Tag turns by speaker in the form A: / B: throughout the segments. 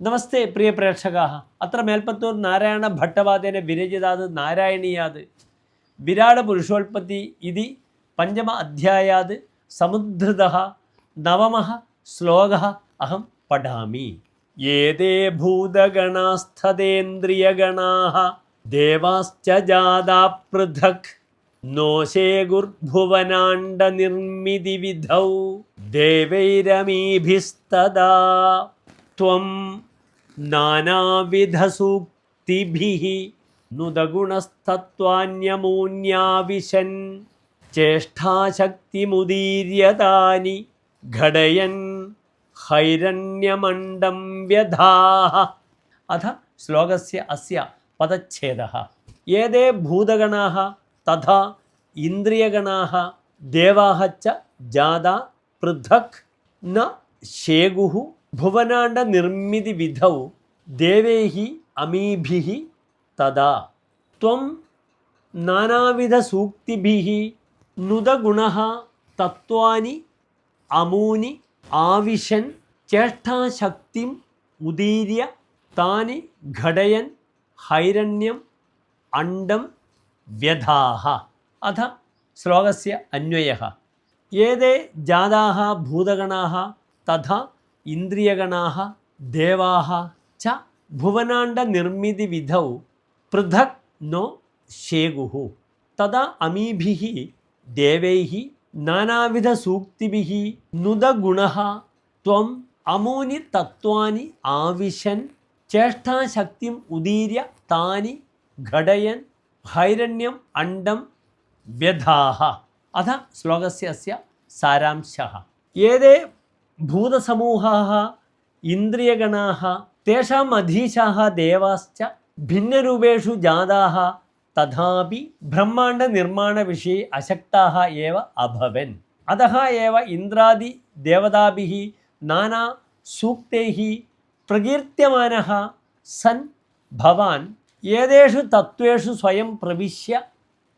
A: നമസ്തേ പ്രിയ പ്രേക്ഷകാः അത്ര മേൽപ്പത്തൂർ നാരായണ ഭട്ടവാദേന വിരചിതാത് നാരായണീയാത് വിരാട് പുരുഷോൽപത്തി ഇതി പഞ്ചമ അധ്യായാത് സമുദ്ധൃതഃ നവമഃ ശ്ലോകഃ അഹം പഠാമി. ഏതേ ഭൂതഗണാസ്ഥതേന്ദ്രിയഗണാഃ ദേവാശ്ച ജാതാ പൃഥക് നോശേഗുർഭുവനാണ്ഡ നിർമ്മിതി വിധൗ ദേവൈരമീഭിസ്തദാ ത്വം നാനാവിധസൂക്തിഭിഃ നുദഗുണസ്തത്വാന്യമൂന്യാവിശൻ ചേഷ്ടാശക്തിമുദീര്യതാനി ഘടയൻ ഹൈരണ്യമണ്ഡം വ്യധാഃ. അഥ ശ്ലോകസ്യ അസ്യ പദച്ഛേദഃ. ഏതേ ഭൂതഗണാഃ തഥാ ഇന്ദ്രിയഗണാഃ ദേവാഃ ച ജാതാ പൃഥക് ന ശേഗുഃ ഭുവനാണ്ഡ നിർമ്മിതി വിധൗ ദേവൈഃ അമീഭിഃ തദാ ത്വം നാനാവിധസൂക്തിഭിഃ നുദഗുണഃ തത്വാനി അമൂനി ആവിശൻ ചേഷ്ടാശക്തിം ഉദീര്യ താനി ഘടയൻ ഹൈരണ്യം അണ്ഡം വ്യധാഃ. അഥ ശ്ലോകസ്യ അന്വയഃ. ഏതേ ജാതാഃ ഭൂതഗണാഃ തഥാ ഇന്ദ്രിയഗണാഃ ദേവാഃ ച ഭുവനാണ്ഡ നിർമ്മിതി വിധൗ പൃഥക് നോ ശേഗുഃ തദാ അമീഭിഃ ദേവൈഃ നാനാവിധസൂക്തിഭിഃ നുദഗുണഃ ത്വം അമൂനി തത്വാനി ആവിശൻ ചേഷ്ടാശക്തിം ഉദീര്യ താനി ഘടയൻ ഹൈരണ്യം അണ്ഡം വ്യധാഃ. അഥ ശ്ലോകസ്യ അസ്യ സാരാംശഃ. ഏതേ ഭൂതസമൂഹാः ഇന്ദ്രിയഗണാः തേഷാം അധീശാः ദേവാശ്ച ഭിന്നരൂപേഷു ജാതാः തഥാപി ബ്രഹ്മാണ്ഡ നിർമ്മാണവിഷये അശക്താः ഏവ അഭവൻ. അതः ഏവ ഇന്ദ്രാദി ദേവതാഭിः നാനാ സൂക്തൈः പ്രകീർത്യമാനः സൻ ഭവാൻ ഏതേഷു തത്വേഷു സ്വയം പ്രവിശ്യ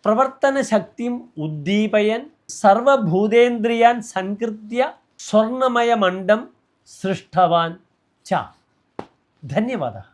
A: പ്രവർത്തനശക്തിം ഉദ്ദീപയൻ സർവഭൂതേന്ദ്രിയാൻ സൻകൃത്യ സ്വർണമയമണ്ഡം സൃഷ്ടവാൻ ച. ധന്യവാദः.